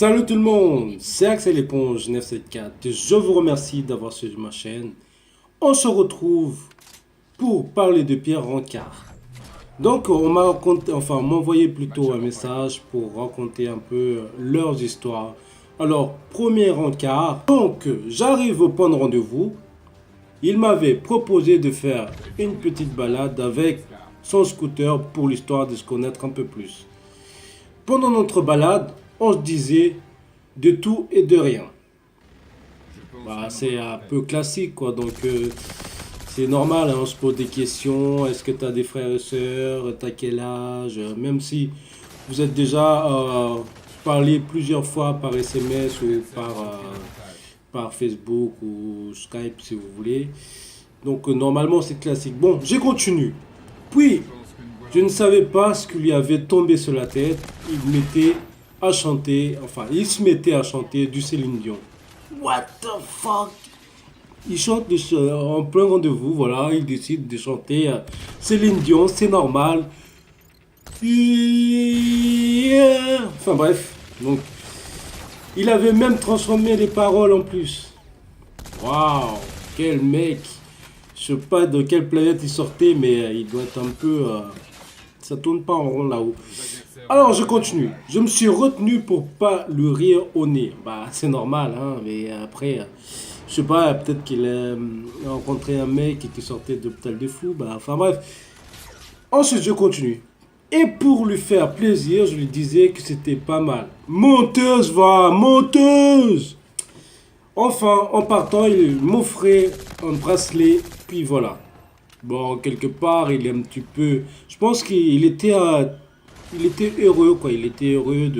Salut tout le monde, c'est Axel Éponge 974. Je vous remercie d'avoir suivi ma chaîne. On se retrouve pour parler de Pierre Rancard. Donc on m'a raconté, enfin m'a envoyé plutôt un message pour raconter un peu leurs histoires. Alors, premier Rancard. Donc j'arrive au point de rendez-vous. Il m'avait proposé de faire une petite balade avec son scooter pour l'histoire de se connaître un peu plus. Pendant notre balade, on se disait de tout et de rien. C'est un peu classique, quoi. Donc, c'est normal, hein, on se pose des questions. Est-ce que tu as des frères et sœurs? T'as quel âge? Même si vous êtes déjà parlé plusieurs fois par SMS ou par Facebook ou Skype, si vous voulez. Donc, normalement, c'est classique. Bon, j'ai continué. Puis, je ne savais pas ce qui lui avait tombé sur la tête. Il mettait à chanter, enfin, il se mettait à chanter du Céline Dion. What the fuck? Il chante en plein rendez-vous, voilà, il décide de chanter Céline Dion, c'est normal. Enfin bref, donc, il avait même transformé les paroles en plus. Waouh, quel mec! Je sais pas de quelle planète il sortait, mais il doit être un peu... ça tourne pas en rond là-haut. Alors je continue. Je me suis retenu pour pas lui rire au nez. Bah c'est normal, hein, mais après, je sais pas, peut-être qu'il a rencontré un mec qui sortait de l'hôpital des fous. Bah enfin bref. Ensuite je continue. Et pour lui faire plaisir, je lui disais que c'était pas mal. Monteuse, va, monteuse! Enfin, en partant, il m'offrait un bracelet, puis voilà. Bon, quelque part, il est un petit peu... Je pense qu'il était, il était heureux, quoi. Il était heureux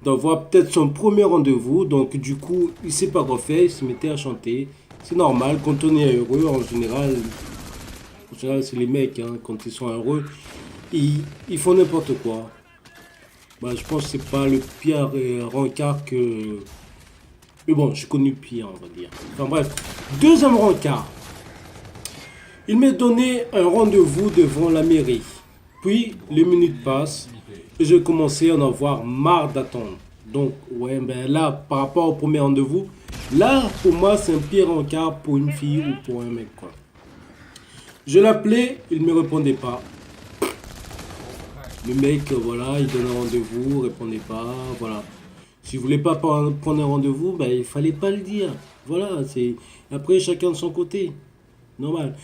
d'avoir peut-être son premier rendez-vous. Donc, du coup, il s'est pas refait, il se mettait à chanter. C'est normal, quand on est heureux, en général c'est les mecs, hein, quand ils sont heureux, ils font n'importe quoi. Bah, je pense que c'est pas le pire rencard que... Mais bon, j'ai connu pire, on va dire. Enfin bref, deuxième rencard. Il m'a donné un rendez-vous devant la mairie. Puis, les minutes passent et je commençais à en avoir marre d'attendre. Donc, ouais, ben là, par rapport au premier rendez-vous, là, pour moi, c'est un pire encart pour une fille ou pour un mec, quoi. Je l'appelais, il ne me répondait pas. Le mec, voilà, il donnait un rendez-vous, répondait pas, voilà. Si vous voulez pas prendre un rendez-vous, ben, il fallait pas le dire. Voilà, c'est... Après, chacun de son côté. Normal.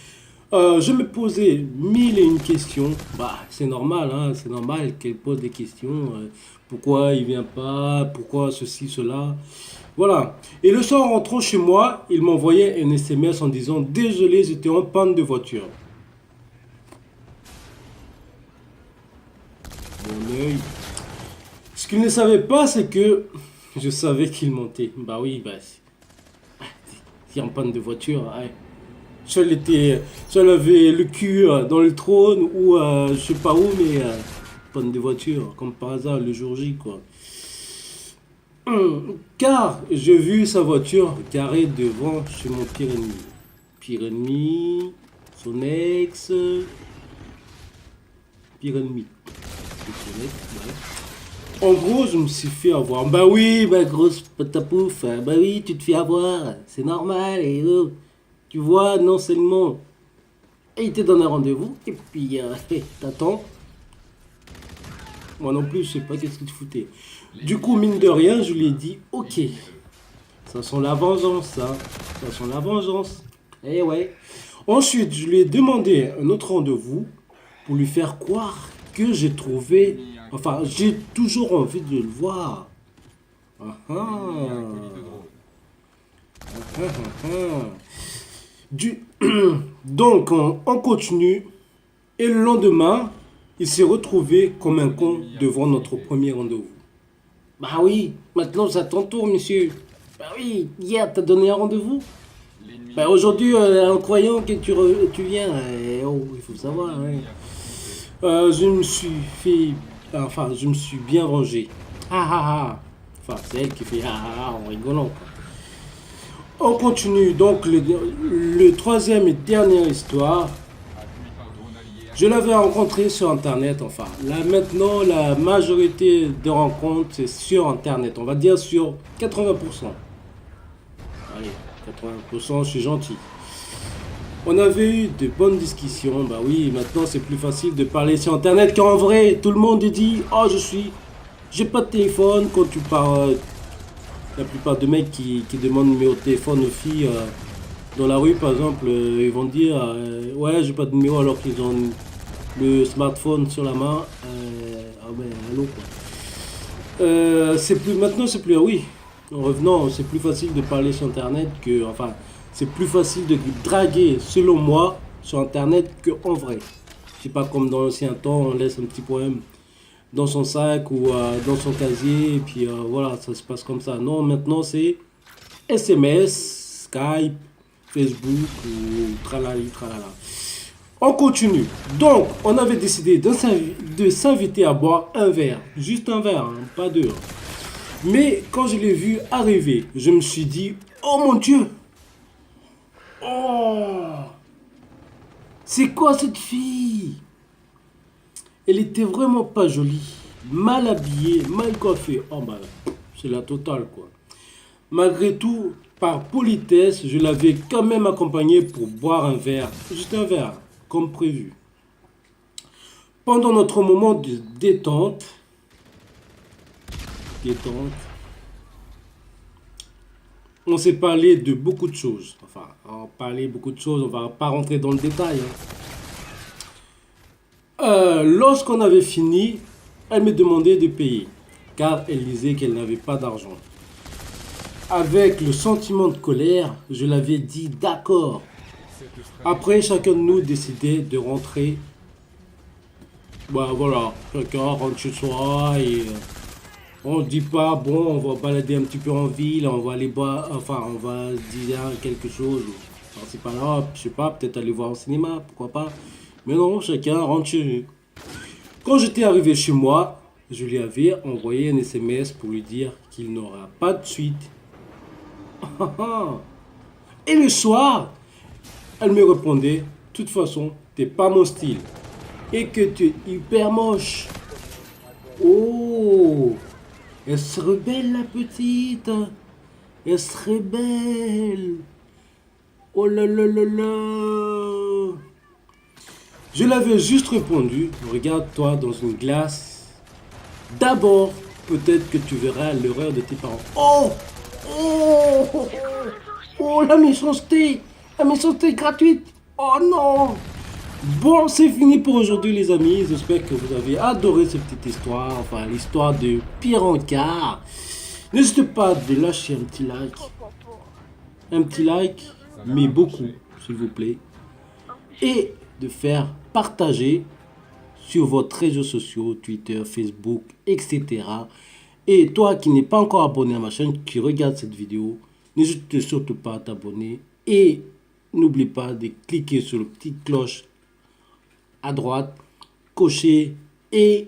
Je me posais mille et une questions. Bah, c'est normal, hein, c'est normal qu'elle pose des questions. Pourquoi il vient pas? Pourquoi ceci, cela? Voilà. Et le soir, en rentrant chez moi, il m'envoyait un SMS en disant: désolé, j'étais en panne de voiture. Mon œil. Ce qu'il ne savait pas, c'est que je savais qu'il mentait. Bah oui, bah, il est en panne de voiture. Ouais. Soit elle avait le cul dans le trône ou je sais pas où, mais panne de voiture, comme par hasard le jour J, quoi. Car j'ai vu sa voiture garée devant chez mon pire ennemi. Pire ennemi, son ex, pire ennemi. En gros, je me suis fait avoir. Bah oui, bah grosse patapouf, bah oui, tu te fais avoir, c'est normal, et tu vois, non seulement il te donne un rendez-vous, et puis t'attends. Moi non plus, je sais pas qu'est-ce que tu foutais. Du coup, mine de rien, je lui ai dit, ok, ça sent la vengeance, ça. Ça sent la vengeance. Eh ouais. Ensuite, je lui ai demandé un autre rendez-vous pour lui faire croire que j'ai trouvé... Enfin, j'ai toujours envie de le voir. Ah ah. Ah ah ah. Donc, on continue. Et le lendemain, il s'est retrouvé comme un con devant notre premier rendez-vous. Bah oui, maintenant c'est à ton tour, monsieur. Bah oui, hier t'as donné un rendez-vous. Bah aujourd'hui, en croyant que tu viens, oh, il faut savoir. Hein. Je me suis fait... Enfin, je me suis bien vengé. Ah ah ah. Enfin, c'est elle qui fait ah ah ah en rigolant, quoi. On continue donc le troisième et dernière histoire. Je l'avais rencontré sur Internet, enfin. Là, maintenant, la majorité des rencontres, c'est sur Internet. On va dire sur 80%. Allez, 80%, je suis gentil. On avait eu de bonnes discussions. Bah oui, maintenant, c'est plus facile de parler sur Internet qu'en vrai. Tout le monde dit, oh, j'ai pas de téléphone. Quand tu parles, la plupart des mecs qui demandent le numéro de téléphone aux filles dans la rue, par exemple, ils vont dire, ouais, j'ai pas de numéro alors qu'ils ont le smartphone sur la main. Ah ouais, allô quoi. Maintenant, c'est plus, oui, en revenant, c'est plus facile de parler sur Internet que, enfin, c'est plus facile de draguer, selon moi, sur Internet qu'en vrai. C'est pas comme dans l'ancien temps, on laisse un petit poème dans son sac ou dans son casier, et puis voilà, ça se passe comme ça. Non, maintenant c'est SMS, Skype, Facebook, ou tralali, tralala. On continue. Donc, on avait décidé de s'inviter à boire un verre. Juste un verre, hein, pas deux. Mais quand je l'ai vu arriver, je me suis dit, oh mon Dieu! Oh! C'est quoi cette fille? Elle était vraiment pas jolie. Mal habillée, mal coiffée. Oh bah, c'est la totale quoi. Malgré tout, par politesse, je l'avais quand même accompagnée pour boire un verre. Juste un verre, comme prévu. Pendant notre moment de détente, on s'est parlé de beaucoup de choses. Enfin, on parlait beaucoup de choses, on va pas rentrer dans le détail. Lorsqu'on avait fini, elle me demandait de payer, car elle disait qu'elle n'avait pas d'argent. Avec le sentiment de colère, je l'avais dit d'accord. Après, chacun de nous décidait de rentrer. Bah voilà, chacun rentre chez soi et on ne dit pas, bon, on va balader un petit peu en ville, on va aller boire, enfin, on va dire quelque chose. Alors, c'est pas là, je sais pas, peut-être aller voir au cinéma, pourquoi pas. Mais non, chacun rentre chez lui. Quand j'étais arrivé chez moi, je lui avais envoyé un SMS pour lui dire qu'il n'aura pas de suite. Et le soir, elle me répondait, de toute façon, t'es pas mon style. Et que tu es hyper moche. Oh, elle serait belle la petite. Elle serait belle. Oh là là là là. Je l'avais juste répondu, regarde-toi dans une glace. D'abord, peut-être que tu verras l'horreur de tes parents. Oh, oh, oh, oh, la méchanceté gratuite. Oh non. Bon, c'est fini pour aujourd'hui les amis. J'espère que vous avez adoré cette petite histoire, enfin l'histoire de Pierre Ancard. N'hésitez pas de lâcher un petit like, mais beaucoup, s'il vous plaît, et de faire partager sur votre réseaux sociaux, Twitter, Facebook, etc. Et toi qui n'es pas encore abonné à ma chaîne, qui regarde cette vidéo, n'hésite surtout pas à t'abonner et n'oublie pas de cliquer sur la petite cloche à droite, cocher et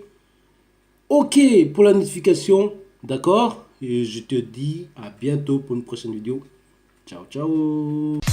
OK pour la notification, d'accord? Et je te dis à bientôt pour une prochaine vidéo. Ciao, ciao!